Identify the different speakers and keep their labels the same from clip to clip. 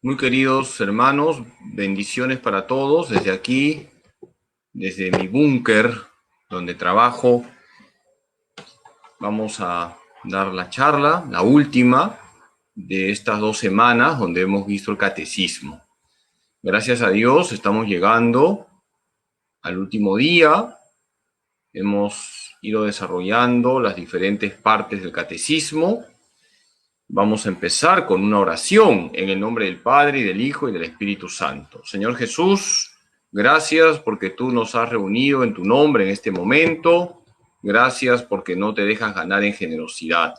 Speaker 1: Muy queridos hermanos, bendiciones para todos. Desde aquí, desde mi búnker donde trabajo, vamos a dar la charla, la última de estas 2 semanas donde hemos visto el catecismo. Gracias a Dios estamos llegando al último día. Hemos ido desarrollando las diferentes partes del catecismo. Vamos a empezar con una oración en el nombre del Padre, y del Hijo, y del Espíritu Santo. Señor Jesús, gracias porque tú nos has reunido en tu nombre en este momento. Gracias porque no te dejas ganar en generosidad.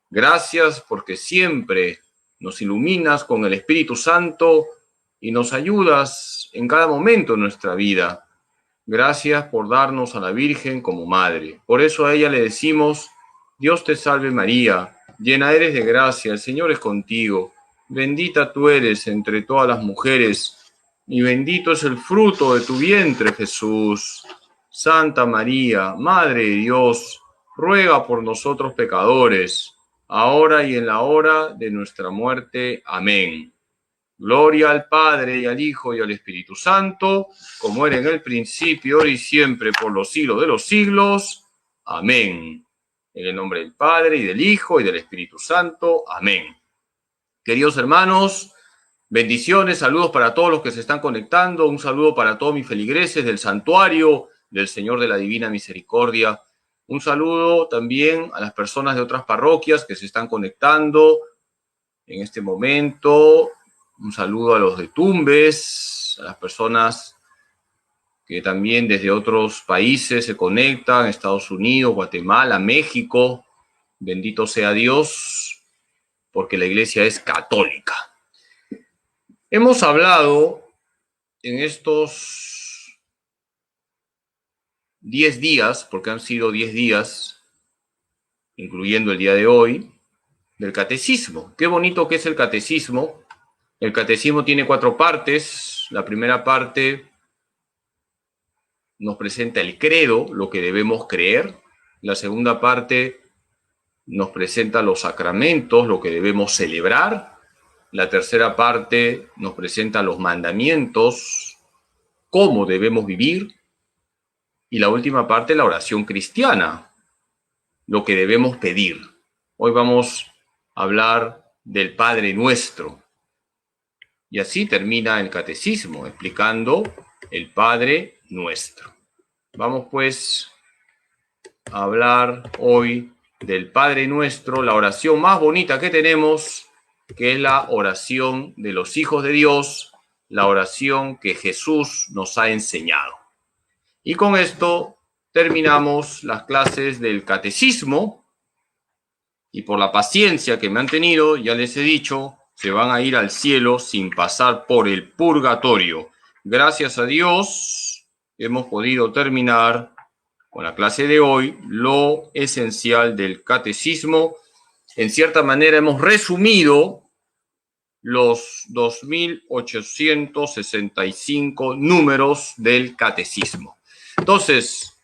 Speaker 1: Gracias porque siempre nos iluminas con el Espíritu Santo y nos ayudas en cada momento de nuestra vida. Gracias por darnos a la Virgen como madre. Por eso a ella le decimos: Dios te salve María, llena eres de gracia, el Señor es contigo. Bendita tú eres entre todas las mujeres, y bendito es el fruto de tu vientre, Jesús. Santa María, Madre de Dios, ruega por nosotros pecadores, ahora y en la hora de nuestra muerte. Amén. Gloria al Padre, y al Hijo, y al Espíritu Santo, como era en el principio, ahora y siempre, por los siglos de los siglos. Amén. En el nombre del Padre, y del Hijo, y del Espíritu Santo. Amén. Queridos hermanos, bendiciones, saludos para todos los que se están conectando. Un saludo para todos mis feligreses del santuario del Señor de la Divina Misericordia. Un saludo también a las personas de otras parroquias que se están conectando en este momento. Un saludo a los de Tumbes, a las personas que también desde otros países se conectan, Estados Unidos, Guatemala, México. Bendito sea Dios, porque la iglesia es católica. Hemos hablado en estos 10 días, porque han sido 10 días, incluyendo el día de hoy, del catecismo. Qué bonito que es el catecismo. El catecismo tiene 4 partes. La primera parte nos presenta el credo, lo que debemos creer. La segunda parte nos presenta los sacramentos, lo que debemos celebrar. La tercera parte nos presenta los mandamientos, cómo debemos vivir. Y la última parte, la oración cristiana, lo que debemos pedir. Hoy vamos a hablar del Padre Nuestro. Y así termina el catecismo, explicando el Padre Nuestro. Vamos pues a hablar hoy del Padre Nuestro, la oración más bonita que tenemos, que es la oración de los hijos de Dios, la oración que Jesús nos ha enseñado. Y con esto terminamos las clases del catecismo, y por la paciencia que me han tenido, ya les he dicho, se van a ir al cielo sin pasar por el purgatorio. Gracias a Dios hemos podido terminar con la clase de hoy lo esencial del catecismo. En cierta manera hemos resumido los 2865 números del catecismo. Entonces,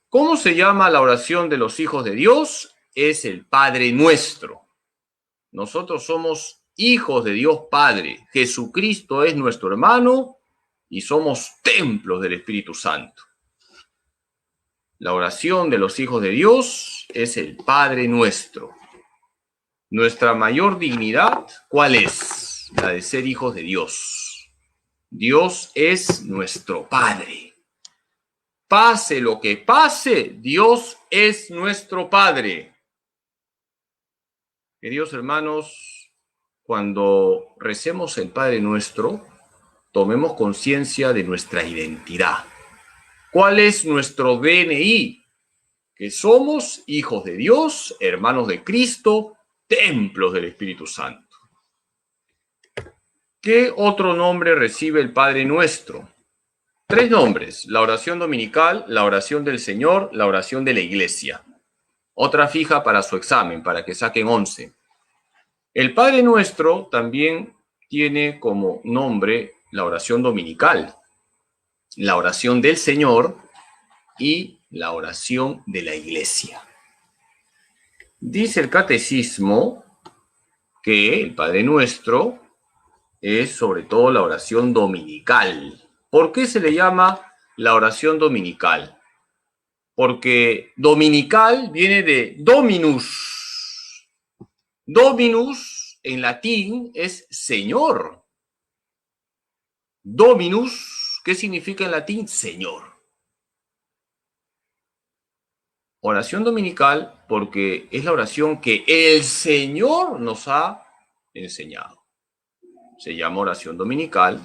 Speaker 1: ¿cómo se llama la oración de los hijos de Dios? Es el Padre Nuestro. Nosotros somos hijos de Dios Padre. Jesucristo es nuestro hermano y somos templos del Espíritu Santo. La oración de los hijos de Dios es el Padre Nuestro. Nuestra mayor dignidad, ¿cuál es? La de ser hijos de Dios. Dios es nuestro Padre. Pase lo que pase, Dios es nuestro Padre. Queridos hermanos, cuando recemos el Padre Nuestro, tomemos conciencia de nuestra identidad. ¿Cuál es nuestro DNI? Que somos hijos de Dios, hermanos de Cristo, templos del Espíritu Santo. ¿Qué otro nombre recibe el Padre Nuestro? 3 nombres: la oración dominical, la oración del Señor, la oración de la Iglesia. Otra fija para su examen, para que saquen 11. El Padre Nuestro también tiene como nombre la oración dominical, la oración del Señor y la oración de la Iglesia. Dice el catecismo que el Padre Nuestro es sobre todo la oración dominical. ¿Por qué se le llama la oración dominical? Porque dominical viene de dominus. Dominus en latín es Señor. Dominus, ¿qué significa en latín? Señor. Oración dominical porque es la oración que el Señor nos ha enseñado. Se llama oración dominical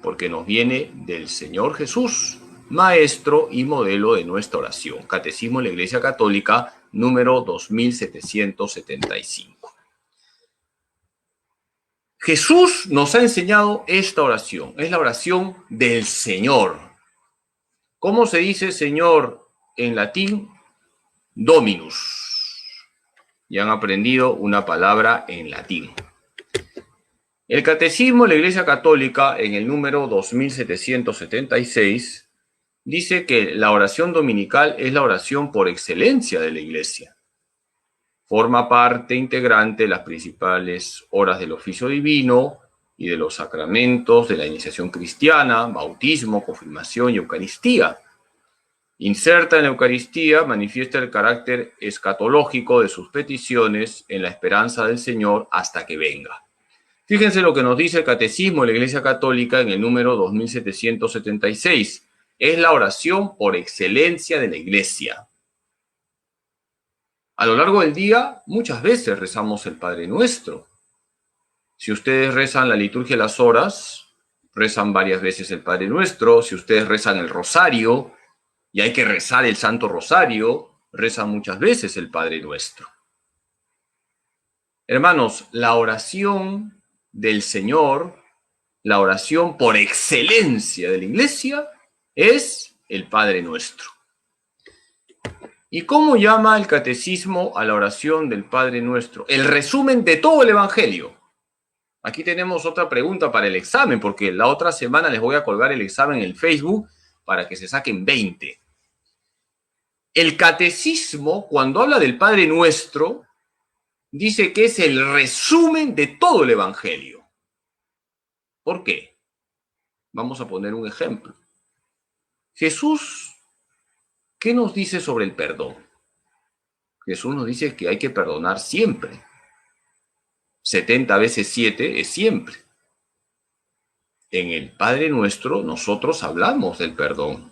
Speaker 1: porque nos viene del Señor Jesús, maestro y modelo de nuestra oración. Catecismo de la Iglesia Católica, número 2775. Jesús nos ha enseñado esta oración. Es la oración del Señor. ¿Cómo se dice Señor en latín? Dominus. Ya han aprendido una palabra en latín. El Catecismo de la Iglesia Católica, en el número 2776, dice que la oración dominical es la oración por excelencia de la Iglesia. Forma parte integrante de las principales horas del oficio divino y de los sacramentos de la iniciación cristiana, bautismo, confirmación y Eucaristía. Inserta en la Eucaristía, manifiesta el carácter escatológico de sus peticiones en la esperanza del Señor hasta que venga. Fíjense lo que nos dice el Catecismo de la Iglesia Católica en el número 2776. Es la oración por excelencia de la Iglesia. A lo largo del día, muchas veces rezamos el Padre Nuestro. Si ustedes rezan la liturgia de las horas, rezan varias veces el Padre Nuestro. Si ustedes rezan el Rosario, y hay que rezar el Santo Rosario, rezan muchas veces el Padre Nuestro. Hermanos, la oración del Señor, la oración por excelencia de la Iglesia, es el Padre Nuestro. ¿Y cómo llama el Catecismo a la oración del Padre Nuestro? El resumen de todo el Evangelio. Aquí tenemos otra pregunta para el examen, porque la otra semana les voy a colgar el examen en el Facebook para que se saquen 20. El Catecismo, cuando habla del Padre Nuestro, dice que es el resumen de todo el Evangelio. ¿Por qué? Vamos a poner un ejemplo. Jesús, ¿qué nos dice sobre el perdón? Jesús nos dice que hay que perdonar siempre. 70 veces 7 es siempre. En el Padre Nuestro nosotros hablamos del perdón.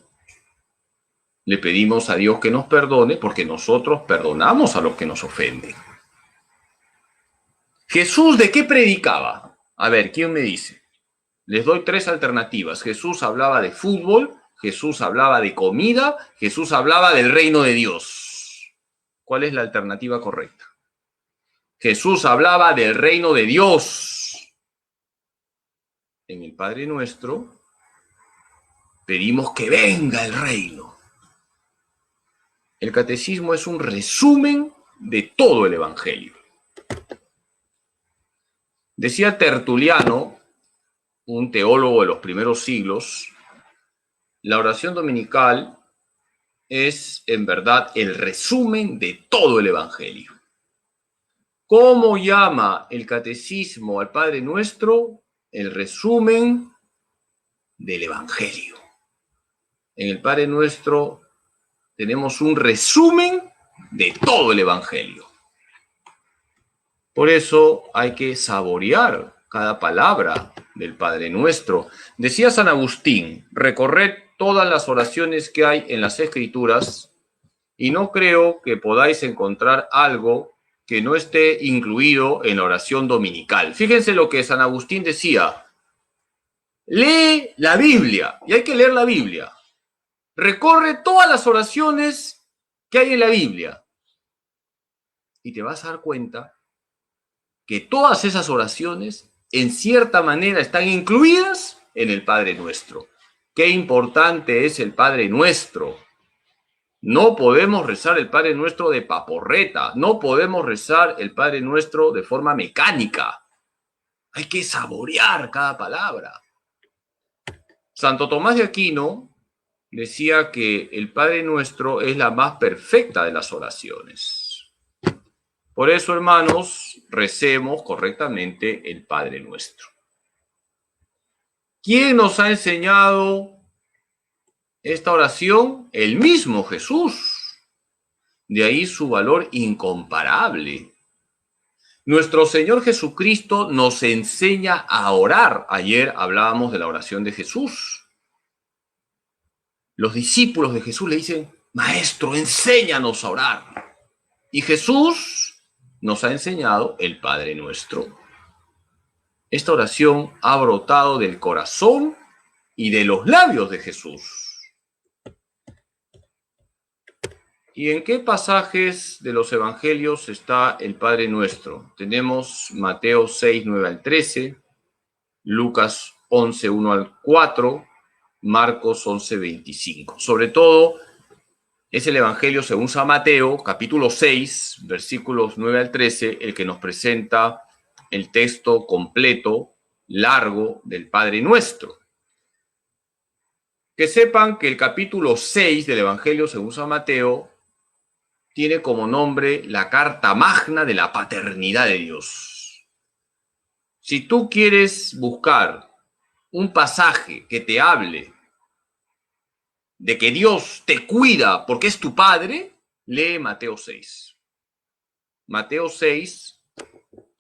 Speaker 1: Le pedimos a Dios que nos perdone porque nosotros perdonamos a los que nos ofenden. ¿Jesús de qué predicaba? A ver, ¿quién me dice? Les doy 3 alternativas. Jesús hablaba de fútbol, Jesús hablaba de comida, Jesús hablaba del reino de Dios. ¿Cuál es la alternativa correcta? Jesús hablaba del reino de Dios. En el Padre Nuestro pedimos que venga el reino. El Catecismo es un resumen de todo el Evangelio. Decía Tertuliano, un teólogo de los primeros siglos, la oración dominical es en verdad el resumen de todo el Evangelio. ¿Cómo llama el Catecismo al Padre Nuestro? El resumen del Evangelio. En el Padre Nuestro tenemos un resumen de todo el Evangelio. Por eso hay que saborear cada palabra del Padre Nuestro. Decía San Agustín, recorred todas las oraciones que hay en las Escrituras y no creo que podáis encontrar algo que no esté incluido en la oración dominical. Fíjense lo que San Agustín decía. Lee la Biblia, y hay que leer la Biblia. Recorre todas las oraciones que hay en la Biblia y te vas a dar cuenta que todas esas oraciones en cierta manera están incluidas en el Padre Nuestro. Qué importante es el Padre Nuestro. No podemos rezar el Padre Nuestro de paporreta, no podemos rezar el Padre Nuestro de forma mecánica. Hay que saborear cada palabra. Santo Tomás de Aquino decía que el Padre Nuestro es la más perfecta de las oraciones. Por eso, hermanos, recemos correctamente el Padre Nuestro. ¿Quién nos ha enseñado esta oración? El mismo Jesús. De ahí su valor incomparable. Nuestro Señor Jesucristo nos enseña a orar. Ayer hablábamos de la oración de Jesús. Los discípulos de Jesús le dicen, Maestro, enséñanos a orar. Y Jesús nos ha enseñado el Padre Nuestro. Esta oración ha brotado del corazón y de los labios de Jesús. ¿Y en qué pasajes de los evangelios está el Padre Nuestro? Tenemos Mateo 6, 9 al 13, Lucas 11, 1 al 4, Marcos 11, 25. Sobre todo es el Evangelio según San Mateo, capítulo 6, versículos 9 al 13, el que nos presenta el texto completo, largo, del Padre Nuestro. Que sepan que el capítulo 6 del Evangelio según San Mateo tiene como nombre la carta magna de la paternidad de Dios. Si tú quieres buscar un pasaje que te hable de que Dios te cuida porque es tu Padre, lee Mateo 6. Mateo 6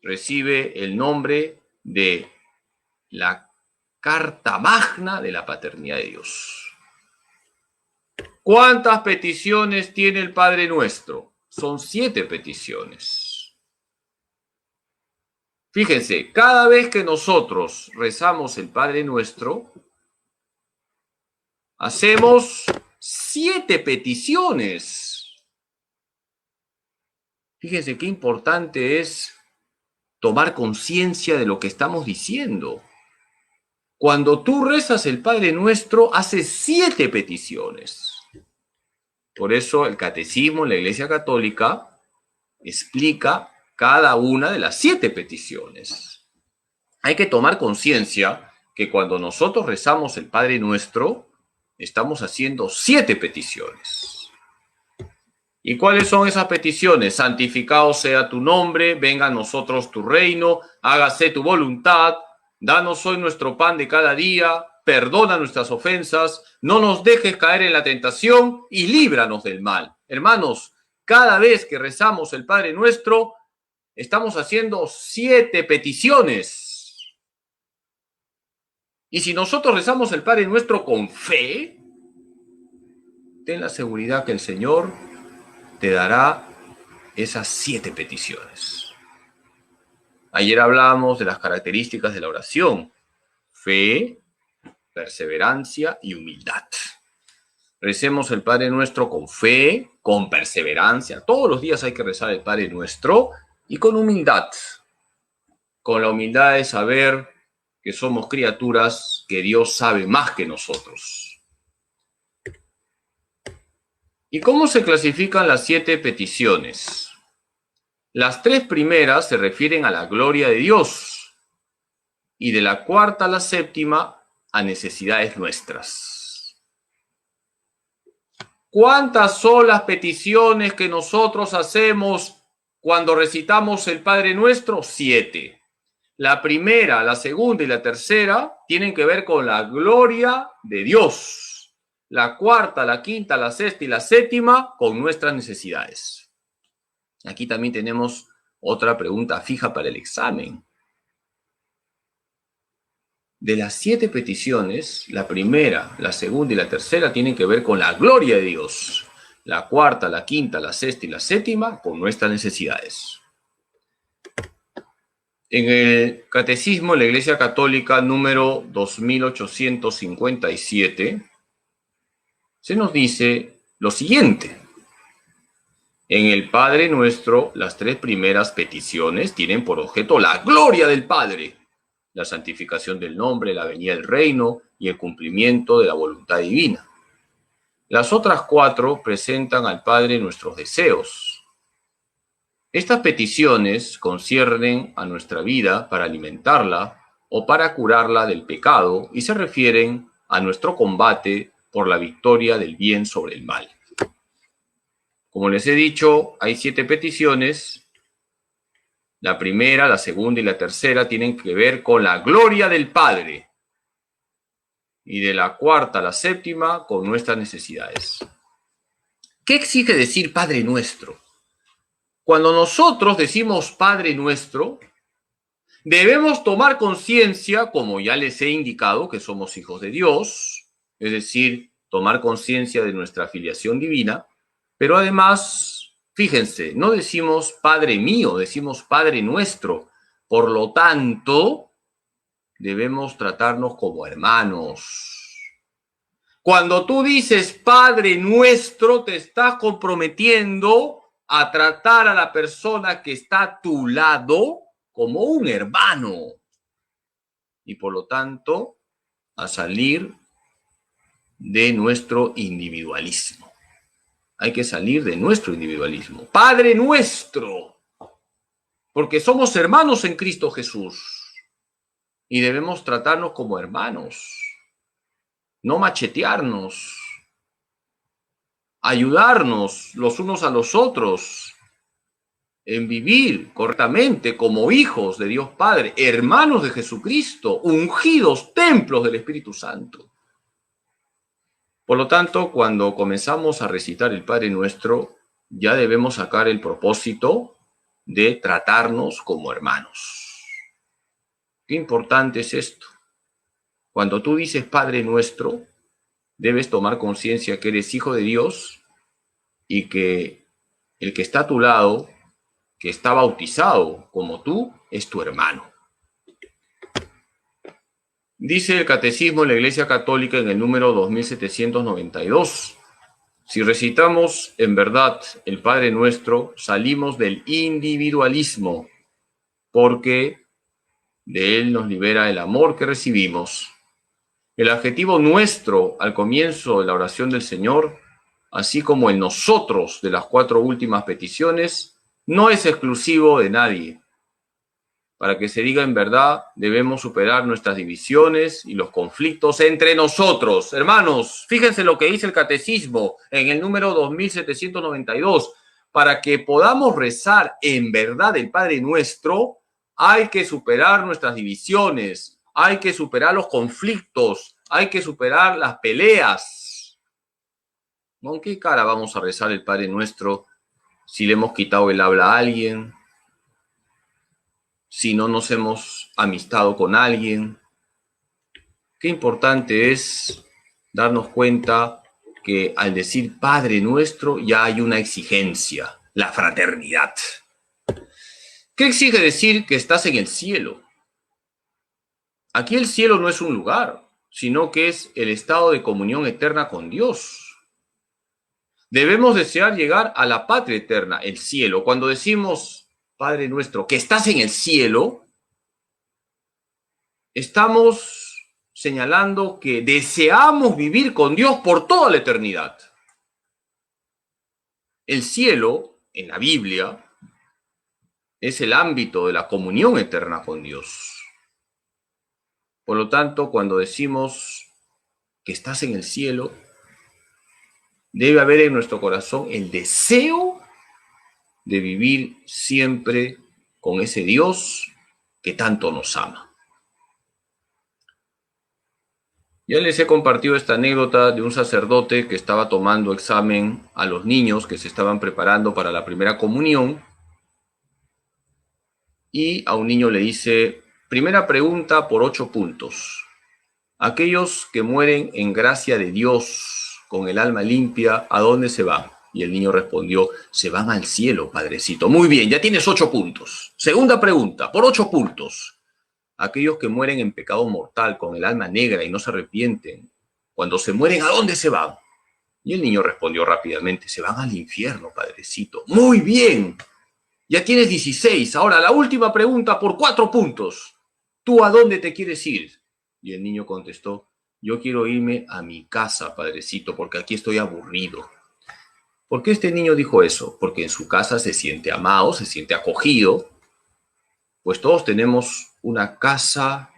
Speaker 1: recibe el nombre de la carta magna de la paternidad de Dios. ¿Cuántas peticiones tiene el Padre Nuestro? Son 7 peticiones. Fíjense, cada vez que nosotros rezamos el Padre Nuestro, hacemos 7 peticiones. Fíjense qué importante es tomar conciencia de lo que estamos diciendo. Cuando tú rezas el Padre Nuestro, haces 7 peticiones. Por eso el Catecismo en la Iglesia Católica explica cada una de las 7 peticiones. Hay que tomar conciencia que cuando nosotros rezamos el Padre Nuestro, estamos haciendo 7 peticiones. ¿Y cuáles son esas peticiones? Santificado sea tu nombre, venga a nosotros tu reino, hágase tu voluntad, danos hoy nuestro pan de cada día, perdona nuestras ofensas, no nos dejes caer en la tentación y líbranos del mal. Hermanos, cada vez que rezamos el Padre Nuestro, estamos haciendo 7 peticiones. Y si nosotros rezamos el Padre Nuestro con fe, ten la seguridad que el Señor te dará esas 7 peticiones. Ayer hablábamos de las características de la oración: fe, perseverancia y humildad. Recemos el Padre Nuestro con fe, con perseverancia. Todos los días hay que rezar el Padre Nuestro y con humildad. Con la humildad de saber que somos criaturas que Dios sabe más que nosotros. ¿Y cómo se clasifican las 7 peticiones? Las 3 primeras se refieren a la gloria de Dios y de la cuarta a la séptima a necesidades nuestras. ¿Cuántas son las peticiones que nosotros hacemos cuando recitamos el Padre Nuestro? 7. La primera, la segunda y la tercera tienen que ver con la gloria de Dios. La cuarta, la quinta, la sexta y la séptima con nuestras necesidades. Aquí también tenemos otra pregunta fija para el examen. De las 7 peticiones, la primera, la segunda y la tercera tienen que ver con la gloria de Dios. La cuarta, la quinta, la sexta y la séptima con nuestras necesidades. En el Catecismo de la Iglesia Católica número 2857 se nos dice lo siguiente. En el Padre Nuestro, las 3 primeras peticiones tienen por objeto la gloria del Padre, la santificación del nombre, la venida del reino y el cumplimiento de la voluntad divina. Las otras 4 presentan al Padre nuestros deseos. Estas peticiones conciernen a nuestra vida para alimentarla o para curarla del pecado y se refieren a nuestro combate por la victoria del bien sobre el mal. Como les he dicho, hay 7 peticiones. La primera, la segunda y la tercera tienen que ver con la gloria del Padre. y de la cuarta a la séptima con nuestras necesidades. ¿Qué exige decir Padre Nuestro? Cuando nosotros decimos Padre Nuestro, debemos tomar conciencia, como ya les he indicado, que somos hijos de Dios, es decir, tomar conciencia de nuestra filiación divina, pero además, fíjense, no decimos Padre mío, decimos Padre Nuestro. Por lo tanto, debemos tratarnos como hermanos. Cuando tú dices Padre Nuestro, te estás comprometiendo a tratar a la persona que está a tu lado como un hermano. Y por lo tanto, a salir de nuestro individualismo. Hay que salir de nuestro individualismo. Padre Nuestro. Porque somos hermanos en Cristo Jesús. Y debemos tratarnos como hermanos. No machetearnos. Ayudarnos los unos a los otros en vivir correctamente como hijos de Dios Padre, hermanos de Jesucristo, ungidos templos del Espíritu Santo. Por lo tanto, cuando comenzamos a recitar el Padre Nuestro, ya debemos sacar el propósito de tratarnos como hermanos. Qué importante es esto. Cuando tú dices Padre Nuestro, debes tomar conciencia que eres hijo de Dios y que el que está a tu lado, que está bautizado como tú, es tu hermano. Dice el Catecismo de la Iglesia Católica en el número 2792, si recitamos en verdad el Padre Nuestro, salimos del individualismo, porque de él nos libera el amor que recibimos. El adjetivo nuestro al comienzo de la oración del Señor, así como el nosotros de las 4 últimas peticiones, no es exclusivo de nadie. Para que se diga en verdad, debemos superar nuestras divisiones y los conflictos entre nosotros. Hermanos, fíjense lo que dice el Catecismo en el número 2792. Para que podamos rezar en verdad el Padre Nuestro, hay que superar nuestras divisiones, hay que superar los conflictos, hay que superar las peleas. ¿Con qué cara vamos a rezar el Padre Nuestro si le hemos quitado el habla a alguien? Si no nos hemos amistado con alguien. Qué importante es darnos cuenta que al decir Padre Nuestro ya hay una exigencia, la fraternidad. ¿Qué exige decir que estás en el cielo? Aquí el cielo no es un lugar, sino que es el estado de comunión eterna con Dios. Debemos desear llegar a la patria eterna, el cielo. Cuando decimos Padre Nuestro, que estás en el cielo, estamos señalando que deseamos vivir con Dios por toda la eternidad. El cielo, en la Biblia, es el ámbito de la comunión eterna con Dios. Por lo tanto, cuando decimos que estás en el cielo, debe haber en nuestro corazón el deseo de vivir siempre con ese Dios que tanto nos ama. Ya les he compartido esta anécdota de un sacerdote que estaba tomando examen a los niños que se estaban preparando para la primera comunión, y a un niño le dice, primera pregunta por 8 puntos. Aquellos que mueren en gracia de Dios, con el alma limpia, ¿a dónde se van? Y el niño respondió, se van al cielo, padrecito. Muy bien, ya tienes 8 puntos. Segunda pregunta, por 8 puntos. Aquellos que mueren en pecado mortal, con el alma negra y no se arrepienten, cuando se mueren, ¿a dónde se van? Y el niño respondió rápidamente, se van al infierno, padrecito. Muy bien, ya tienes 16. Ahora, la última pregunta por 4 puntos. ¿Tú a dónde te quieres ir? Y el niño contestó, yo quiero irme a mi casa, padrecito, porque aquí estoy aburrido. ¿Por qué este niño dijo eso? Porque en su casa se siente amado, se siente acogido, pues todos tenemos una casa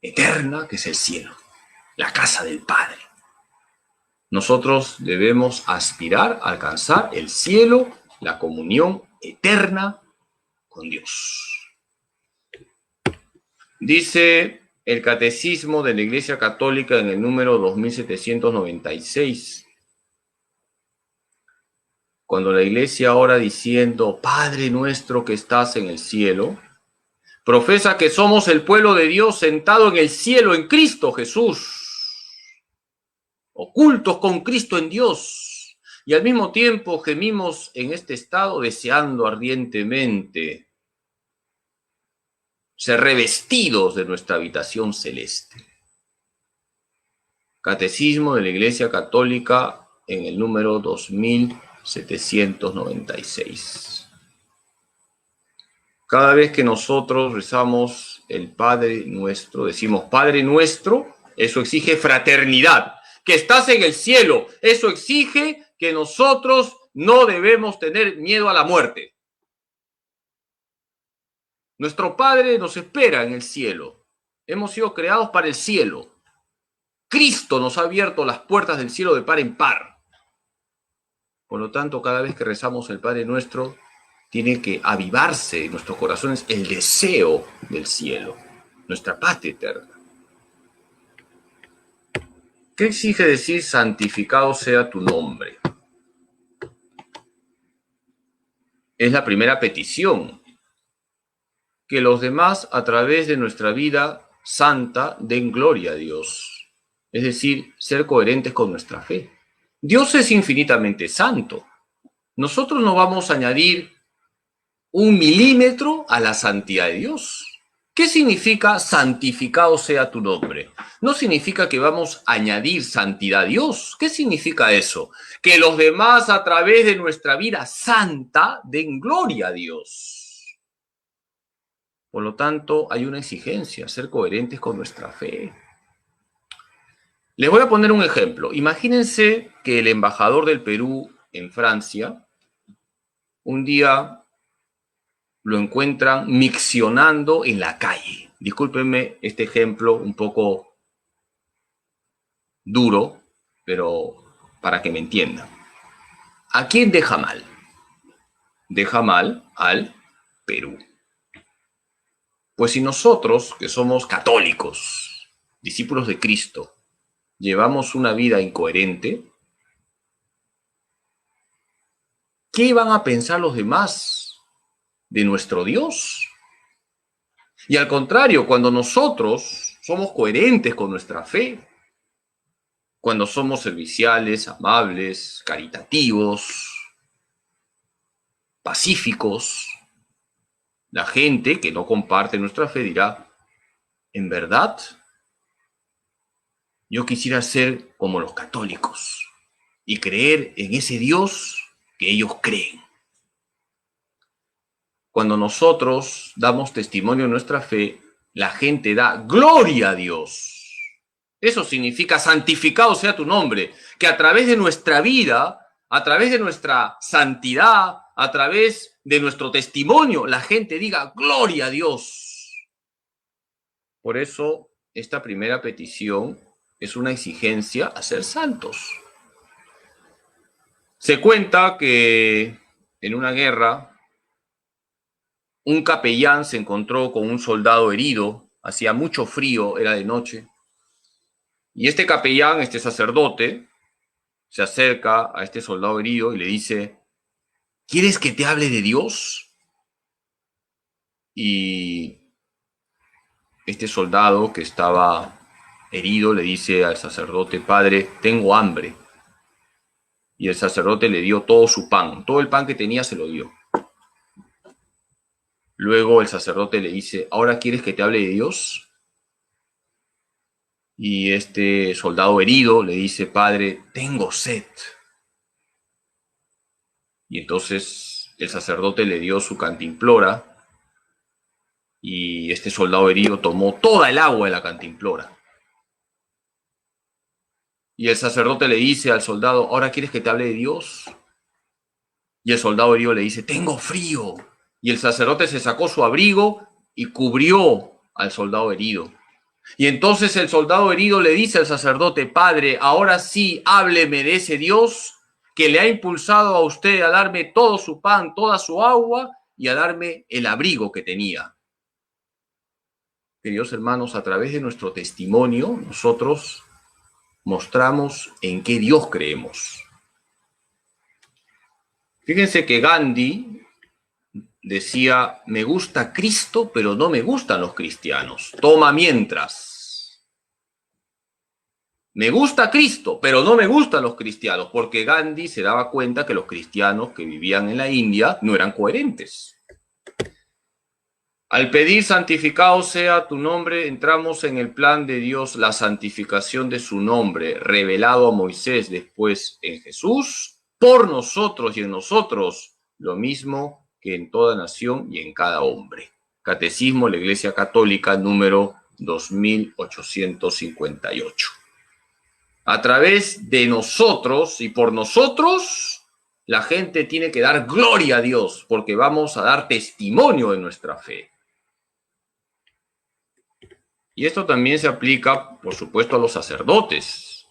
Speaker 1: eterna que es el cielo, la casa del Padre. Nosotros debemos aspirar a alcanzar el cielo, la comunión eterna con Dios. Dice el Catecismo de la Iglesia Católica en el número 2796. Cuando la Iglesia ora diciendo, Padre nuestro que estás en el cielo, profesa que somos el pueblo de Dios sentado en el cielo en Cristo Jesús, ocultos con Cristo en Dios, y al mismo tiempo gemimos en este estado deseando ardientemente ser revestidos de nuestra habitación celeste. Catecismo de la Iglesia Católica en el número 2796. Cada vez que nosotros rezamos el Padre Nuestro, decimos Padre Nuestro, eso exige fraternidad. Que estás en el cielo, eso exige que nosotros no debemos tener miedo a la muerte. Nuestro Padre nos espera en el cielo. Hemos sido creados para el cielo. Cristo nos ha abierto las puertas del cielo de par en par. Por lo tanto, cada vez que rezamos el Padre Nuestro, tiene que avivarse en nuestros corazones el deseo del cielo, nuestra patria eterna. ¿Qué exige decir santificado sea tu nombre? Es la primera petición. Que los demás, a través de nuestra vida santa, den gloria a Dios. Es decir, ser coherentes con nuestra fe. Dios es infinitamente santo. Nosotros no vamos a añadir 1 milímetro a la santidad de Dios. ¿Qué significa santificado sea tu nombre? No significa que vamos a añadir santidad a Dios. ¿Qué significa eso? Que los demás a través de nuestra vida santa den gloria a Dios. Por lo tanto, hay una exigencia, ser coherentes con nuestra fe. Les voy a poner un ejemplo. Imagínense que el embajador del Perú en Francia un día lo encuentran miccionando en la calle. Discúlpenme este ejemplo un poco duro, pero para que me entiendan. ¿A quién deja mal? Deja mal al Perú. Pues si nosotros, que somos católicos, discípulos de Cristo, llevamos una vida incoherente, ¿qué van a pensar los demás de nuestro Dios? Y al contrario, cuando nosotros somos coherentes con nuestra fe, cuando somos serviciales, amables, caritativos, pacíficos, la gente que no comparte nuestra fe dirá, en verdad, yo quisiera ser como los católicos y creer en ese Dios que ellos creen. Cuando nosotros damos testimonio de nuestra fe, la gente da gloria a Dios. Eso significa santificado sea tu nombre, que a través de nuestra vida, a través de nuestra santidad, a través de nuestro testimonio, la gente diga gloria a Dios. Por eso, esta primera petición es una exigencia a ser santos. Se cuenta que en una guerra, un capellán se encontró con un soldado herido, hacía mucho frío, era de noche, y este capellán, este sacerdote, se acerca a este soldado herido y le dice, ¿quieres que te hable de Dios? Y este soldado que estaba herido le dice al sacerdote, Padre, tengo hambre. Y el sacerdote le dio todo su pan, todo el pan que tenía se lo dio. Luego el sacerdote le dice, ¿ahora quieres que te hable de Dios? Y este soldado herido le dice, Padre, tengo sed. Y entonces el sacerdote le dio su cantimplora y este soldado herido tomó toda el agua de la cantimplora. Y el sacerdote le dice al soldado, ¿ahora quieres que te hable de Dios? Y el soldado herido le dice, tengo frío. Y el sacerdote se sacó su abrigo y cubrió al soldado herido. Y entonces el soldado herido le dice al sacerdote, Padre, ahora sí, hábleme de ese Dios que le ha impulsado a usted a darme todo su pan, toda su agua y a darme el abrigo que tenía. queridos hermanos, a través de nuestro testimonio, nosotros mostramos en qué Dios creemos. Fíjense que Gandhi decía, me gusta Cristo, pero no me gustan los cristianos. Toma mientras. Me gusta Cristo, pero no me gustan los cristianos, porque Gandhi se daba cuenta que los cristianos que vivían en la India no eran coherentes. Al pedir santificado sea tu nombre, entramos en el plan de Dios, la santificación de su nombre, revelado a Moisés, después en Jesús, por nosotros y en nosotros, lo mismo que en toda nación y en cada hombre. Catecismo de la Iglesia Católica, número 2858. A través de nosotros y por nosotros, la gente tiene que dar gloria a Dios, porque vamos a dar testimonio de nuestra fe. Y esto también se aplica, por supuesto, a los sacerdotes.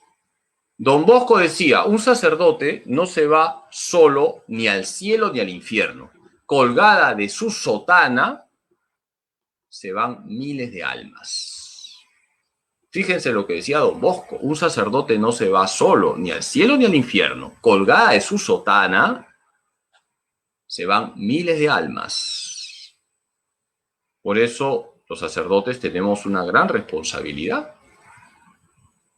Speaker 1: Don Bosco decía, un sacerdote no se va solo ni al cielo ni al infierno. Colgada de su sotana se van miles de almas. Fíjense lo que decía Don Bosco, un sacerdote no se va solo ni al cielo ni al infierno. Colgada de su sotana se van miles de almas. Por eso los sacerdotes tenemos una gran responsabilidad.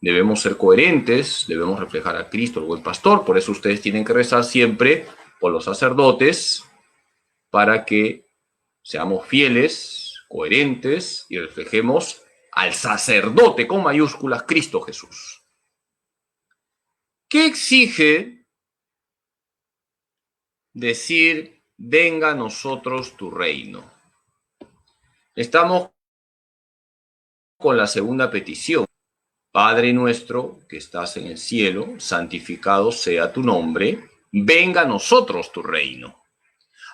Speaker 1: Debemos ser coherentes, debemos reflejar a Cristo, el buen pastor. Por eso ustedes tienen que rezar siempre por los sacerdotes para que seamos fieles, coherentes y reflejemos al sacerdote con mayúsculas, Cristo Jesús. ¿Qué exige decir, venga a nosotros tu reino? Estamos con la segunda petición. Padre nuestro que estás en el cielo, santificado sea tu nombre, venga a nosotros tu reino.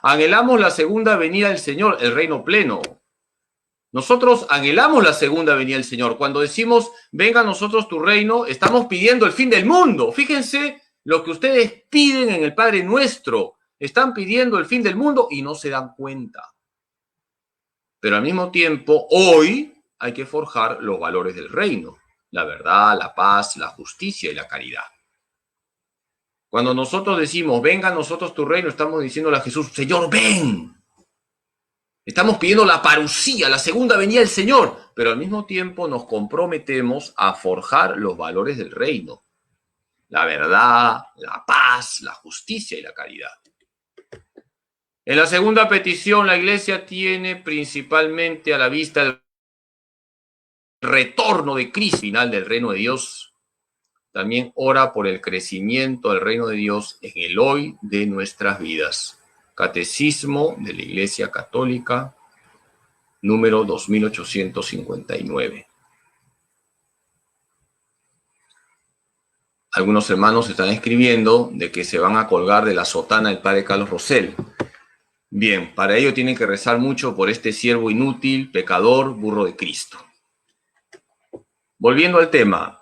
Speaker 1: Anhelamos la segunda venida del Señor, el reino pleno. Nosotros anhelamos la segunda venida del Señor. Cuando decimos, venga a nosotros tu reino, estamos pidiendo el fin del mundo. Fíjense lo que ustedes piden en el Padre Nuestro. Están pidiendo el fin del mundo y no se dan cuenta. Pero al mismo tiempo, hoy hay que forjar los valores del reino. La verdad, la paz, la justicia y la caridad. Cuando nosotros decimos, venga a nosotros tu reino, estamos diciéndole a Jesús, Señor, ven. Estamos pidiendo la parusía, la segunda venida del Señor, pero al mismo tiempo nos comprometemos a forjar los valores del reino. La verdad, la paz, la justicia y la caridad. En la segunda petición, la Iglesia tiene principalmente a la vista el retorno de Cristo, final del reino de Dios. También ora por el crecimiento del reino de Dios en el hoy de nuestras vidas. Catecismo de la Iglesia Católica, número 2859. Algunos hermanos están escribiendo de que se van a colgar de la sotana del padre Carlos Rosell. Bien, para ello tienen que rezar mucho por este siervo inútil, pecador, burro de Cristo. Volviendo al tema,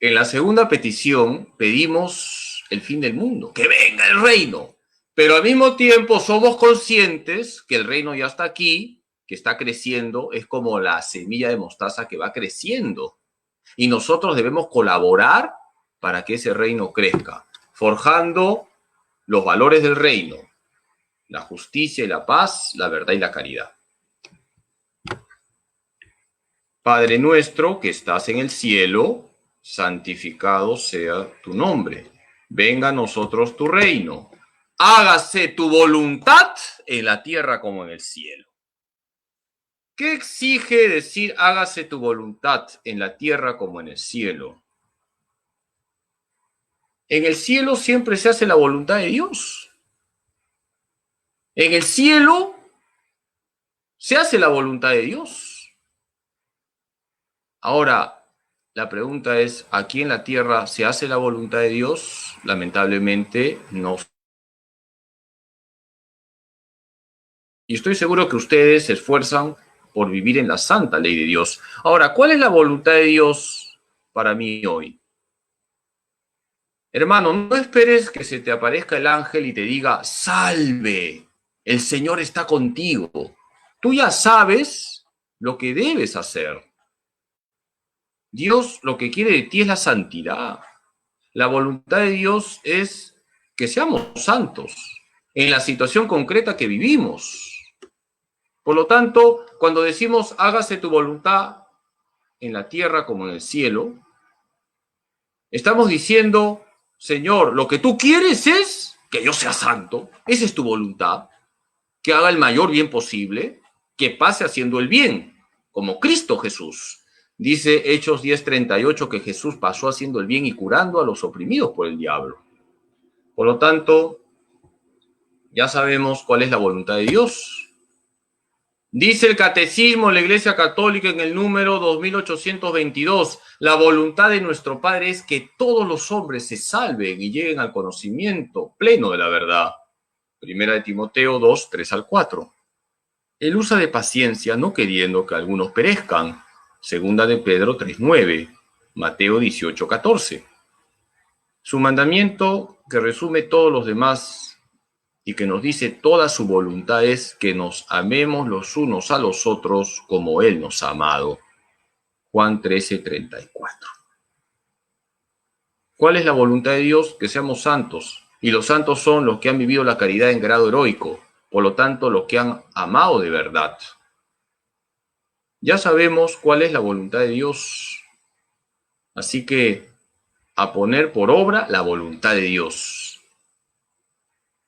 Speaker 1: en la segunda petición pedimos el fin del mundo, que venga el reino, pero al mismo tiempo somos conscientes que el reino ya está aquí, que está creciendo, es como la semilla de mostaza que va creciendo. Y nosotros debemos colaborar para que ese reino crezca, forjando los valores del reino, la justicia y la paz, la verdad y la caridad. Padre nuestro que estás en el cielo, santificado sea tu nombre. Venga a nosotros tu reino. Hágase tu voluntad en la tierra como en el cielo. ¿Qué exige decir hágase tu voluntad en la tierra como en el cielo? En el cielo siempre se hace la voluntad de Dios. En el cielo se hace la voluntad de Dios. Ahora, la pregunta es, ¿aquí en la tierra se hace la voluntad de Dios? Lamentablemente no. Y estoy seguro que ustedes se esfuerzan por vivir en la santa ley de Dios. Ahora, ¿cuál es la voluntad de Dios para mí hoy? Hermano, no esperes que se te aparezca el ángel y te diga, salve, el Señor está contigo. Tú ya sabes lo que debes hacer. Dios lo que quiere de ti es la santidad. La voluntad de Dios es que seamos santos en la situación concreta que vivimos. Por lo tanto, cuando decimos hágase tu voluntad en la tierra como en el cielo, estamos diciendo, Señor, lo que tú quieres es que yo sea santo. Esa es tu voluntad. Que haga el mayor bien posible, que pase haciendo el bien, como Cristo Jesús. Dice Hechos 10:38 que Jesús pasó haciendo el bien y curando a los oprimidos por el diablo. Por lo tanto, ya sabemos cuál es la voluntad de Dios. Dice el Catecismo de la Iglesia Católica en el número 2822, la voluntad de nuestro Padre es que todos los hombres se salven y lleguen al conocimiento pleno de la verdad. Primera de Timoteo 2, 3 al 4. Él usa de paciencia no queriendo que algunos perezcan. Segunda de Pedro 3:9, Mateo 18:14. Su mandamiento, que resume todos los demás y que nos dice toda su voluntad, es que nos amemos los unos a los otros como Él nos ha amado. Juan 13:34. ¿Cuál es la voluntad de Dios? Que seamos santos. Y los santos son los que han vivido la caridad en grado heroico, por lo tanto, los que han amado de verdad. Ya sabemos cuál es la voluntad de Dios. Así que a poner por obra la voluntad de Dios.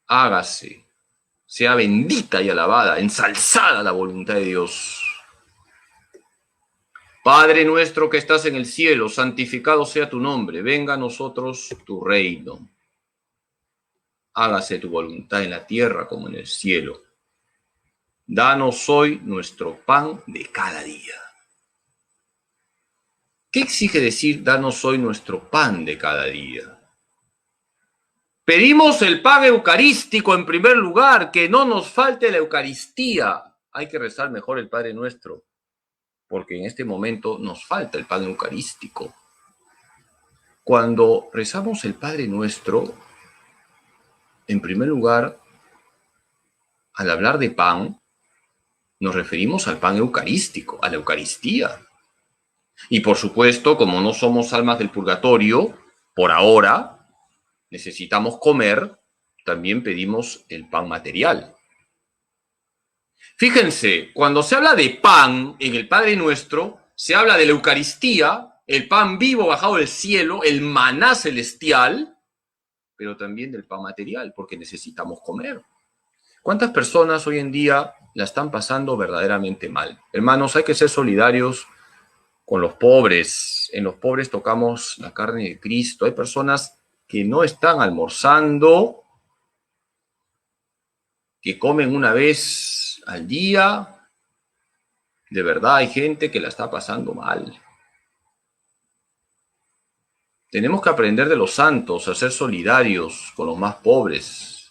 Speaker 1: Hágase, sea bendita y alabada, ensalzada la voluntad de Dios. Padre nuestro que estás en el cielo, santificado sea tu nombre, venga a nosotros tu reino. Hágase tu voluntad en la tierra como en el cielo. Danos hoy nuestro pan de cada día. ¿Qué exige decir danos hoy nuestro pan de cada día? Pedimos el pan eucarístico en primer lugar, que no nos falte la Eucaristía. Hay que rezar mejor el Padre Nuestro, porque en este momento nos falta el pan eucarístico. Cuando rezamos el Padre Nuestro, en primer lugar, al hablar de pan, nos referimos al pan eucarístico, a la Eucaristía. Y por supuesto, como no somos almas del purgatorio, por ahora, necesitamos comer, también pedimos el pan material. Fíjense, cuando se habla de pan en el Padre Nuestro, se habla de la Eucaristía, el pan vivo bajado del cielo, el maná celestial, pero también del pan material, porque necesitamos comer. ¿Cuántas personas hoy en día la están pasando verdaderamente mal? Hermanos, hay que ser solidarios con los pobres. En los pobres tocamos la carne de Cristo. Hay personas que no están almorzando, que comen una vez al día. De verdad, hay gente que la está pasando mal. Tenemos que aprender de los santos a ser solidarios con los más pobres.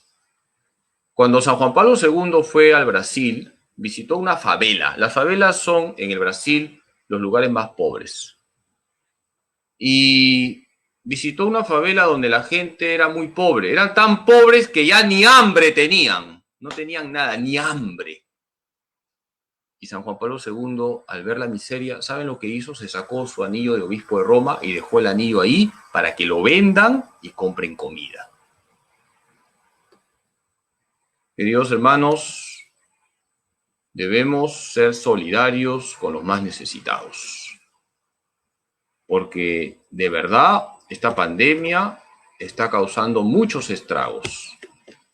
Speaker 1: Cuando San Juan Pablo II fue al Brasil, visitó una favela. Las favelas son, en el Brasil, los lugares más pobres. Y visitó una favela donde la gente era muy pobre. Eran tan pobres que ya ni hambre tenían. No tenían nada, ni hambre. Y San Juan Pablo II, al ver la miseria, ¿saben lo que hizo? Se sacó su anillo de obispo de Roma y dejó el anillo ahí para que lo vendan y compren comida. Queridos hermanos, debemos ser solidarios con los más necesitados. Porque de verdad esta pandemia está causando muchos estragos.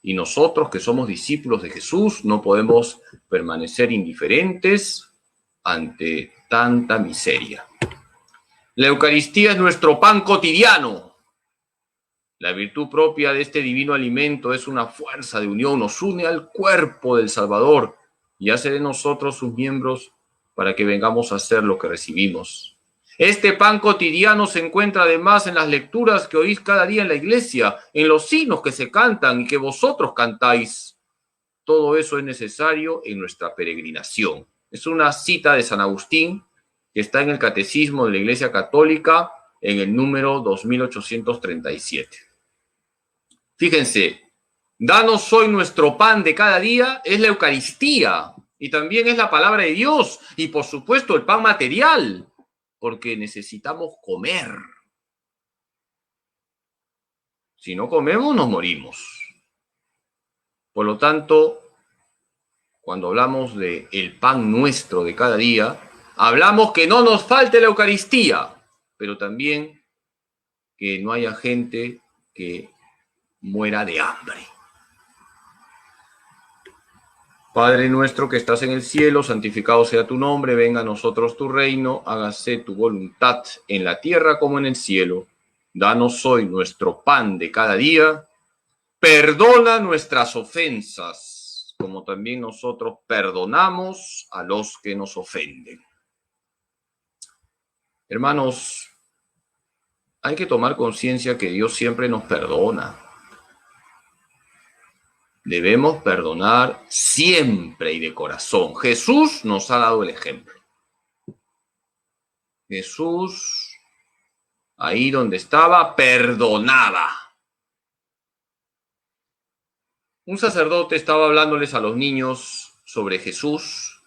Speaker 1: Y nosotros que somos discípulos de Jesús no podemos permanecer indiferentes ante tanta miseria. La Eucaristía es nuestro pan cotidiano. La virtud propia de este divino alimento es una fuerza de unión, nos une al cuerpo del Salvador y hace de nosotros sus miembros para que vengamos a hacer lo que recibimos. Este pan cotidiano se encuentra además en las lecturas que oís cada día en la iglesia, en los signos que se cantan y que vosotros cantáis. Todo eso es necesario en nuestra peregrinación. Es una cita de San Agustín que está en el Catecismo de la Iglesia Católica en el número 2837. Fíjense, danos hoy nuestro pan de cada día, es la Eucaristía. Y también es la palabra de Dios y por supuesto el pan material, porque necesitamos comer. Si no comemos, nos morimos. Por lo tanto, cuando hablamos de el pan nuestro de cada día, hablamos que no nos falte la Eucaristía, pero también que no haya gente que muera de hambre. Padre nuestro que estás en el cielo, santificado sea tu nombre, venga a nosotros tu reino, hágase tu voluntad en la tierra como en el cielo. Danos hoy nuestro pan de cada día. Perdona nuestras ofensas, como también nosotros perdonamos a los que nos ofenden. Hermanos, hay que tomar conciencia que Dios siempre nos perdona. Debemos perdonar siempre y de corazón. Jesús nos ha dado el ejemplo. Jesús, ahí donde estaba, perdonaba. Un sacerdote estaba hablándoles a los niños sobre Jesús,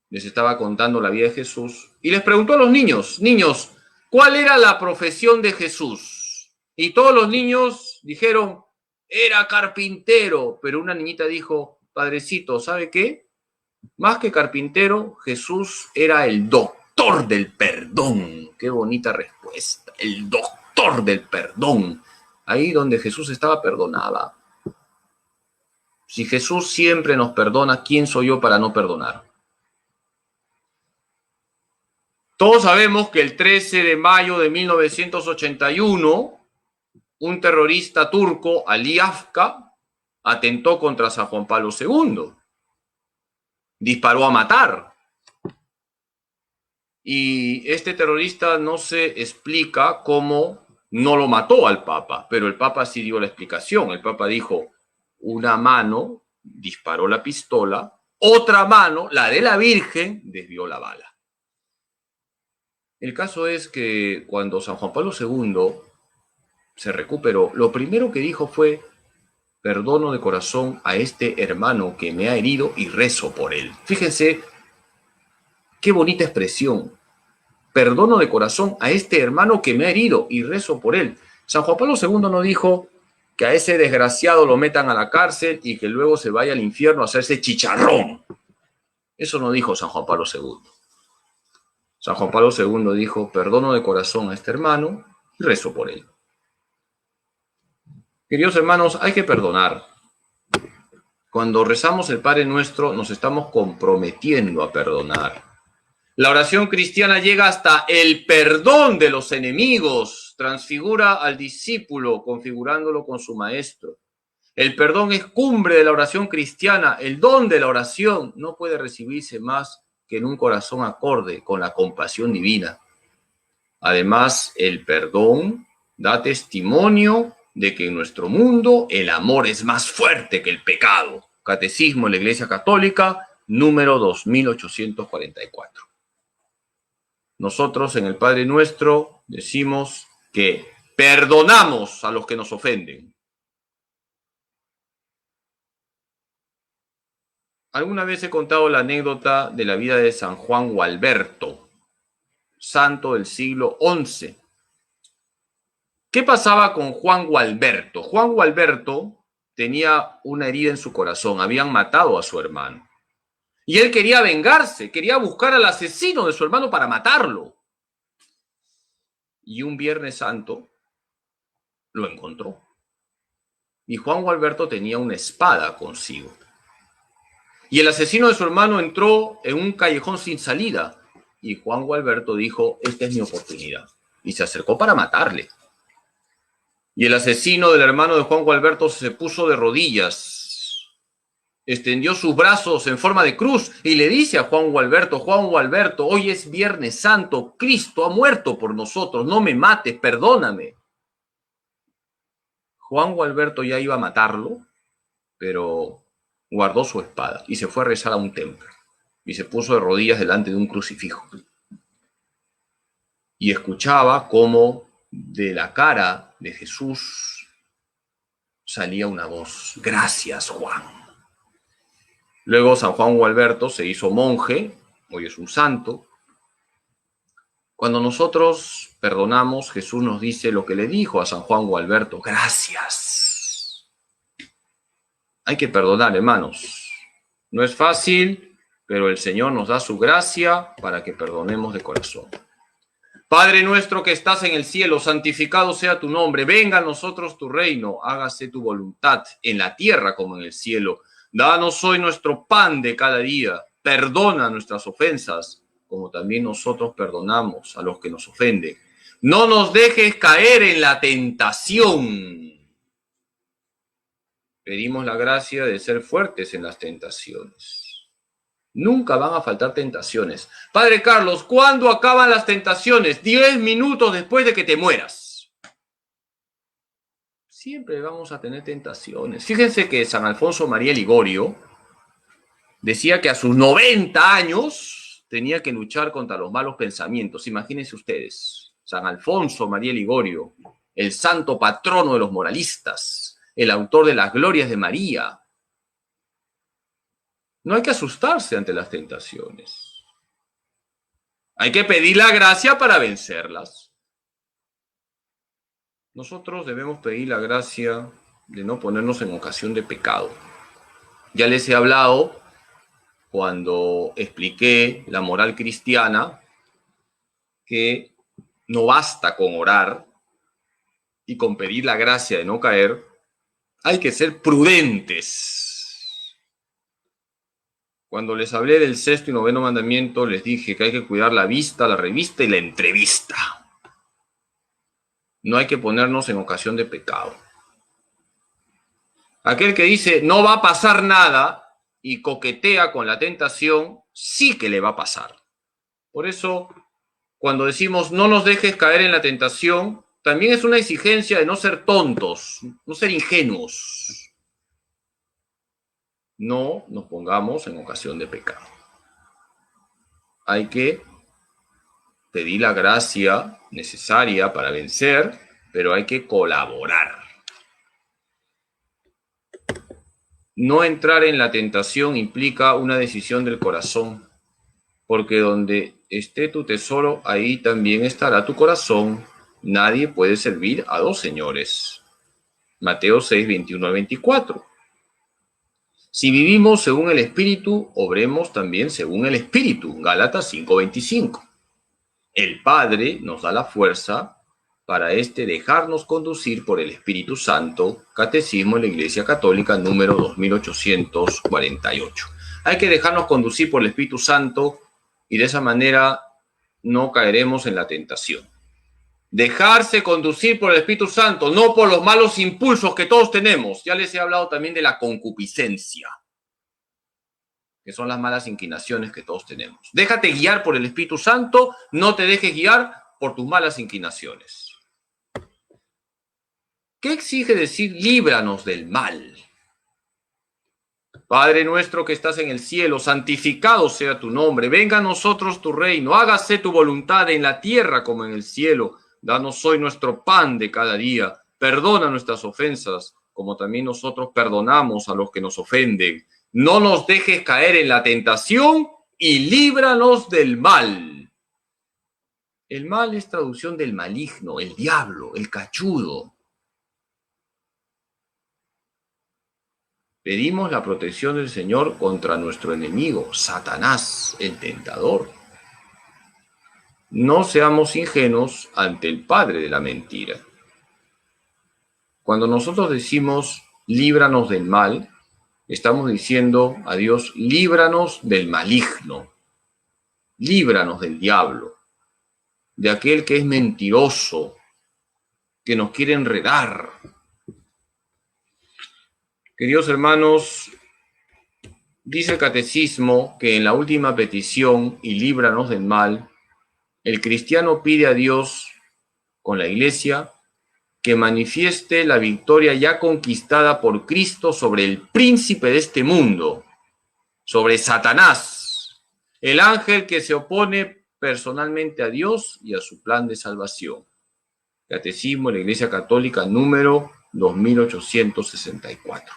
Speaker 1: les estaba contando la vida de Jesús, y les preguntó a los niños, ¿cuál era la profesión de Jesús? Y todos los niños dijeron, era carpintero, pero una niñita dijo, padrecito, ¿sabe qué? Más que carpintero, Jesús era el doctor del perdón. Qué bonita respuesta, el doctor del perdón. Ahí donde Jesús estaba, perdonaba. Si Jesús siempre nos perdona, ¿quién soy yo para no perdonar? Todos sabemos que el 13 de mayo de 1981, un terrorista turco, Ali Afka, atentó contra San Juan Pablo II. Disparó a matar. Y este terrorista no se explica cómo no lo mató al Papa, pero el Papa sí dio la explicación. El Papa dijo, una mano disparó la pistola, otra mano, la de la Virgen, desvió la bala. El caso es que cuando San Juan Pablo II se recuperó, lo primero que dijo fue, perdono de corazón a este hermano que me ha herido y rezo por él. Fíjense qué bonita expresión. Perdono de corazón a este hermano que me ha herido y rezo por él. San Juan Pablo II no dijo que a ese desgraciado lo metan a la cárcel y que luego se vaya al infierno a hacerse chicharrón. Eso no dijo San Juan Pablo II. San Juan Pablo II dijo, perdono de corazón a este hermano y rezo por él. Queridos hermanos, hay que perdonar. Cuando rezamos el Padre Nuestro, nos estamos comprometiendo a perdonar. La oración cristiana llega hasta el perdón de los enemigos, transfigura al discípulo, configurándolo con su maestro. El perdón es cumbre de la oración cristiana. El don de la oración no puede recibirse más que en un corazón acorde con la compasión divina. Además, el perdón da testimonio de que en nuestro mundo el amor es más fuerte que el pecado. Catecismo de la Iglesia Católica, número 2844. Nosotros en el Padre Nuestro decimos que perdonamos a los que nos ofenden. Alguna vez he contado la anécdota de la vida de San Juan Gualberto, santo del siglo XI. ¿Qué pasaba con Juan Gualberto? Juan Gualberto tenía una herida en su corazón, habían matado a su hermano. Y él quería vengarse, quería buscar al asesino de su hermano para matarlo. Y un Viernes Santo lo encontró. Y Juan Gualberto tenía una espada consigo. Y el asesino de su hermano entró en un callejón sin salida. Y Juan Gualberto dijo, esta es mi oportunidad. Y se acercó para matarle. Y el asesino del hermano de Juan Gualberto se puso de rodillas, extendió sus brazos en forma de cruz y le dice a Juan Gualberto, hoy es Viernes Santo, Cristo ha muerto por nosotros, no me mates, perdóname. Juan Gualberto ya iba a matarlo, pero guardó su espada y se fue a rezar a un templo y se puso de rodillas delante de un crucifijo. Y escuchaba cómo de la cara de Jesús salía una voz, gracias Juan. Luego San Juan Gualberto se hizo monje, hoy es un santo. Cuando nosotros perdonamos, Jesús nos dice lo que le dijo a San Juan Gualberto: gracias. Hay que perdonar, hermanos. No es fácil, pero el Señor nos da su gracia para que perdonemos de corazón. Padre nuestro que estás en el cielo, santificado sea tu nombre. Venga a nosotros tu reino. Hágase tu voluntad en la tierra como en el cielo. Danos hoy nuestro pan de cada día. Perdona nuestras ofensas, como también nosotros perdonamos a los que nos ofenden. No nos dejes caer en la tentación. Pedimos la gracia de ser fuertes en las tentaciones. Nunca van a faltar tentaciones. Padre Carlos, ¿cuándo acaban las tentaciones? 10 minutos después de que te mueras. Siempre vamos a tener tentaciones. Fíjense que San Alfonso María Ligorio decía que a sus 90 años tenía que luchar contra los malos pensamientos. Imagínense ustedes, San Alfonso María Ligorio, el santo patrono de los moralistas, el autor de las Glorias de María. No hay que asustarse ante las tentaciones. Hay que pedir la gracia para vencerlas. Nosotros debemos pedir la gracia de no ponernos en ocasión de pecado. Ya les he hablado cuando expliqué la moral cristiana que no basta con orar y con pedir la gracia de no caer, hay que ser prudentes. Cuando les hablé del sexto y noveno mandamiento, les dije que hay que cuidar la vista, la revista y la entrevista. No hay que ponernos en ocasión de pecado. Aquel que dice no va a pasar nada y coquetea con la tentación, sí que le va a pasar. Por eso, cuando decimos no nos dejes caer en la tentación, también es una exigencia de no ser tontos, no ser ingenuos. No nos pongamos en ocasión de pecado. Hay que pedir la gracia necesaria para vencer, pero hay que colaborar. No entrar en la tentación implica una decisión del corazón, porque donde esté tu tesoro, ahí también estará tu corazón. Nadie puede servir a dos señores. Mateo 6, 21 al 24. Si vivimos según el Espíritu, obremos también según el Espíritu. Gálatas 5, 25. El Padre nos da la fuerza para dejarnos conducir por el Espíritu Santo. Catecismo de la Iglesia Católica número 2848. Hay que dejarnos conducir por el Espíritu Santo y de esa manera no caeremos en la tentación. Dejarse conducir por el Espíritu Santo, no por los malos impulsos que todos tenemos. Ya les he hablado también de la concupiscencia, que son las malas inclinaciones que todos tenemos. Déjate guiar por el Espíritu Santo, no te dejes guiar por tus malas inclinaciones. ¿Qué exige decir líbranos del mal? Padre nuestro que estás en el cielo, santificado sea tu nombre. Venga a nosotros tu reino. Hágase tu voluntad en la tierra como en el cielo. Danos hoy nuestro pan de cada día. Perdona nuestras ofensas, como también nosotros perdonamos a los que nos ofenden. No nos dejes caer en la tentación y líbranos del mal. El mal es traducción del maligno, el diablo, el cachudo. Pedimos la protección del Señor contra nuestro enemigo, Satanás, el tentador. No seamos ingenuos ante el padre de la mentira. Cuando nosotros decimos líbranos del mal, estamos diciendo a Dios, líbranos del maligno, líbranos del diablo, de aquel que es mentiroso, que nos quiere enredar. Queridos hermanos, dice el catecismo que en la última petición, y líbranos del mal, el cristiano pide a Dios, con la Iglesia, que manifieste la victoria ya conquistada por Cristo sobre el príncipe de este mundo, sobre Satanás, el ángel que se opone personalmente a Dios y a su plan de salvación. Catecismo de la Iglesia Católica número 2864.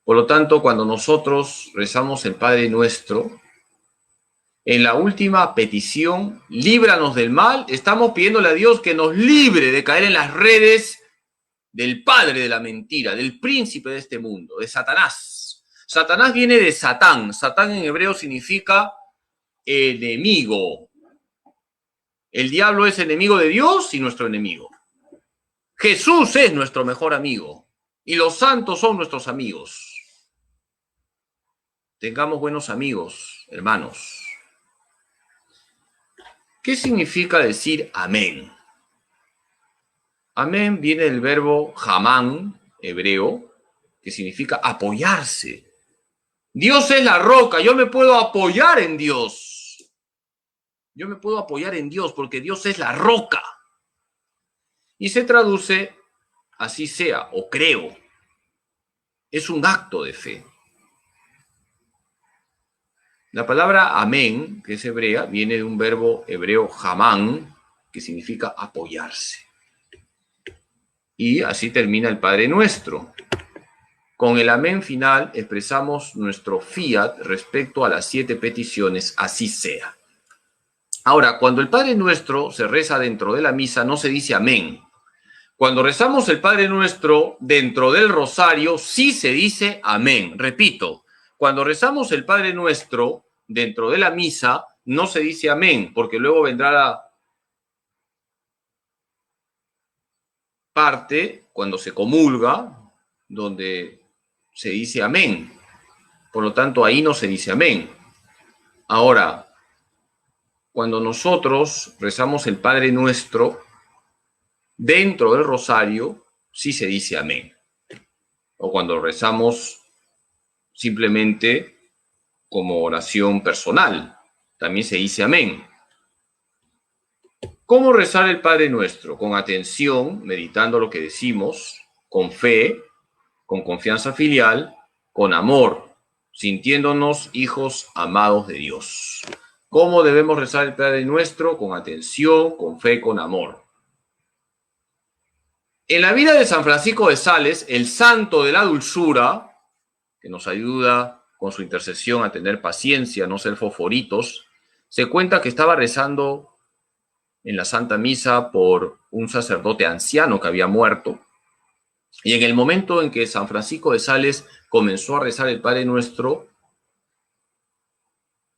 Speaker 1: Por lo tanto, cuando nosotros rezamos el Padre Nuestro, en la última petición, líbranos del mal, estamos pidiéndole a Dios que nos libre de caer en las redes del padre de la mentira, del príncipe de este mundo, de Satanás. Satanás viene de Satán. Satán en hebreo significa enemigo. El diablo es enemigo de Dios y nuestro enemigo. Jesús es nuestro mejor amigo y los santos son nuestros amigos. Tengamos buenos amigos, hermanos. ¿Qué significa decir amén? Amén viene del verbo jamán, hebreo, que significa apoyarse. Dios es la roca, yo me puedo apoyar en Dios. Yo me puedo apoyar en Dios porque Dios es la roca. Y se traduce así sea o creo. Es un acto de fe. La palabra amén, que es hebrea, viene de un verbo hebreo jamán, que significa apoyarse. Y así termina el Padre Nuestro. Con el amén final expresamos nuestro fiat respecto a las 7 peticiones, así sea. Ahora, cuando el Padre Nuestro se reza dentro de la misa, no se dice amén. Cuando rezamos el Padre Nuestro dentro del rosario, sí se dice amén. Repito, cuando rezamos el Padre Nuestro dentro de la misa, no se dice amén, porque luego vendrá la parte, cuando se comulga, donde se dice amén. Por lo tanto, ahí no se dice amén. Ahora, cuando nosotros rezamos el Padre Nuestro dentro del rosario, sí se dice amén. O cuando rezamos simplemente como oración personal, también se dice amén. ¿Cómo rezar el Padre Nuestro? Con atención, meditando lo que decimos, con fe, con confianza filial, con amor, sintiéndonos hijos amados de Dios. ¿Cómo debemos rezar el Padre Nuestro? Con atención, con fe, con amor. En la vida de San Francisco de Sales, el santo de la dulzura, que nos ayuda con su intercesión a tener paciencia, no ser fosforitos, se cuenta que estaba rezando en la Santa Misa por un sacerdote anciano que había muerto. Y en el momento en que San Francisco de Sales comenzó a rezar el Padre Nuestro,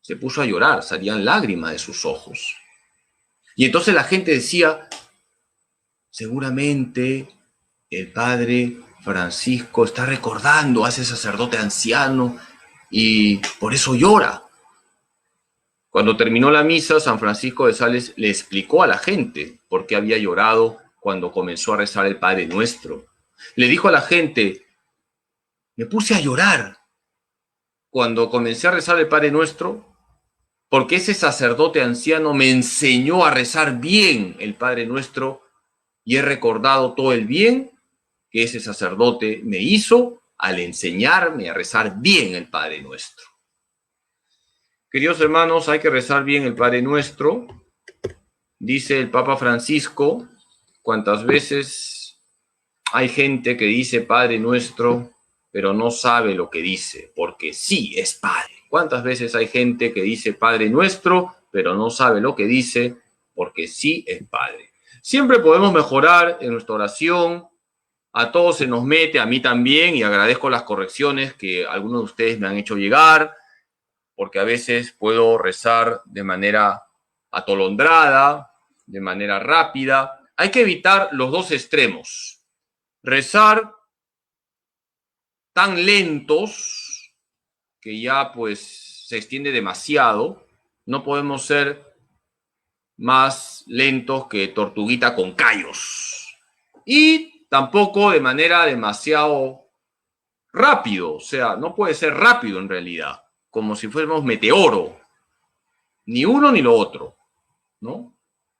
Speaker 1: se puso a llorar, salían lágrimas de sus ojos. Y entonces la gente decía, seguramente el Padre Francisco está recordando a ese sacerdote anciano y por eso llora. Cuando terminó la misa, San Francisco de Sales le explicó a la gente por qué había llorado cuando comenzó a rezar el Padre Nuestro. Le dijo a la gente, me puse a llorar cuando comencé a rezar el Padre Nuestro porque ese sacerdote anciano me enseñó a rezar bien el Padre Nuestro y he recordado todo el bien que ese sacerdote me hizo al enseñarme a rezar bien el Padre Nuestro. Queridos hermanos, hay que rezar bien el Padre Nuestro. Dice el Papa Francisco, cuántas veces hay gente que dice Padre Nuestro, pero no sabe lo que dice, porque sí es Padre. ¿Cuántas veces hay gente que dice Padre Nuestro, pero no sabe lo que dice, porque sí es Padre? Siempre podemos mejorar en nuestra oración. A todos se nos mete, a mí también, y agradezco las correcciones que algunos de ustedes me han hecho llegar, porque a veces puedo rezar de manera atolondrada, de manera rápida. Hay que evitar los dos extremos. Rezar tan lentos que ya pues se extiende demasiado. No podemos ser más lentos que tortuguita con callos. Y tampoco de manera demasiado rápido. O sea, no puede ser rápido en realidad, como si fuéramos meteoro. Ni uno ni lo otro, ¿no?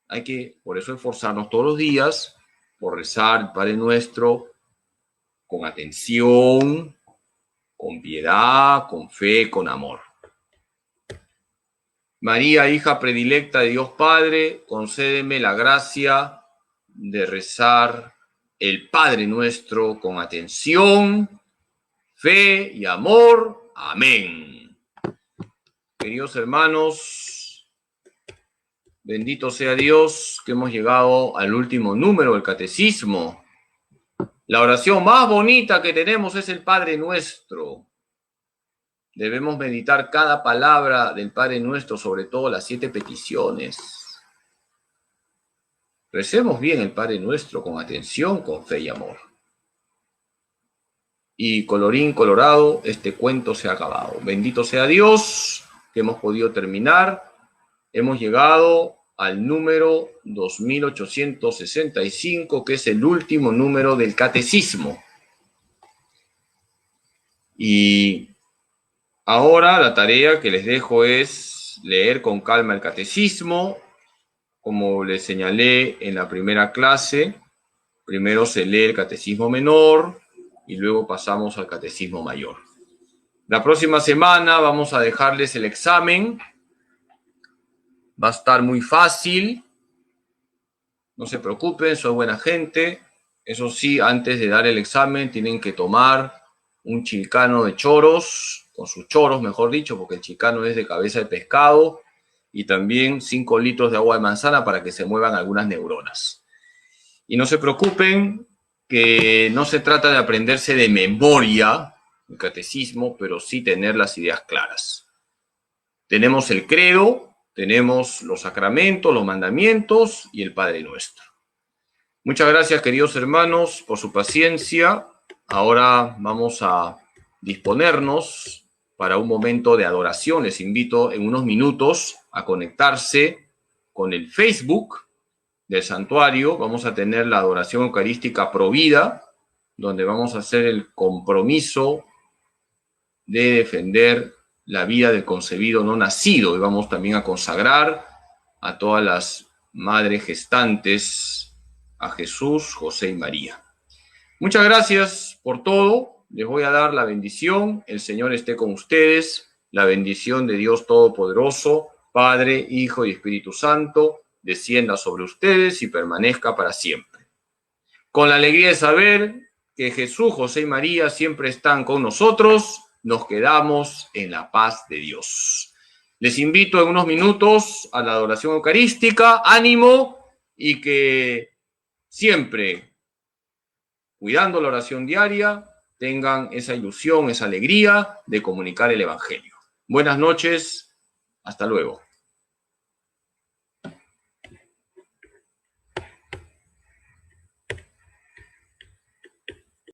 Speaker 1: Hay que, por eso, esforzarnos todos los días por rezar el Padre Nuestro con atención, con piedad, con fe, con amor. María, hija predilecta de Dios Padre, concédeme la gracia de rezar el Padre Nuestro con atención, fe y amor. Amén. Queridos hermanos, bendito sea Dios que hemos llegado al último número del catecismo. La oración más bonita que tenemos es el Padre Nuestro. Debemos meditar cada palabra del Padre Nuestro, sobre todo las 7 peticiones. Recemos bien el Padre Nuestro con atención, con fe y amor. Y colorín colorado, este cuento se ha acabado. Bendito sea Dios que hemos podido terminar. Hemos llegado al número 2865, que es el último número del catecismo. Y ahora la tarea que les dejo es leer con calma el catecismo. Como les señalé en la primera clase, primero se lee el catecismo menor y luego pasamos al catecismo mayor. La próxima semana vamos a dejarles el examen. Va a estar muy fácil. No se preocupen, soy buena gente. Eso sí, antes de dar el examen tienen que tomar un chilcano de choros, con sus choros, mejor dicho, porque el chilcano es de cabeza de pescado, y también 5 litros de agua de manzana para que se muevan algunas neuronas. Y no se preocupen, que no se trata de aprenderse de memoria el catecismo, pero sí tener las ideas claras. Tenemos el credo, tenemos los sacramentos, los mandamientos y el Padre Nuestro. Muchas gracias, queridos hermanos, por su paciencia. Ahora vamos a disponernos para un momento de adoración. Les invito en unos minutos a conectarse con el Facebook del santuario. Vamos a tener la adoración eucarística Provida, donde vamos a hacer el compromiso de defender la vida del concebido no nacido, y vamos también a consagrar a todas las madres gestantes, a Jesús, José y María. Muchas gracias por todo. Les voy a dar la bendición. El Señor esté con ustedes. La bendición de Dios Todopoderoso, Padre, Hijo y Espíritu Santo, descienda sobre ustedes y permanezca para siempre. Con la alegría de saber que Jesús, José y María siempre están con nosotros, nos quedamos en la paz de Dios. Les invito en unos minutos a la adoración eucarística. Ánimo, y que siempre, cuidando la oración diaria, tengan esa ilusión, esa alegría de comunicar el Evangelio. Buenas noches, hasta luego.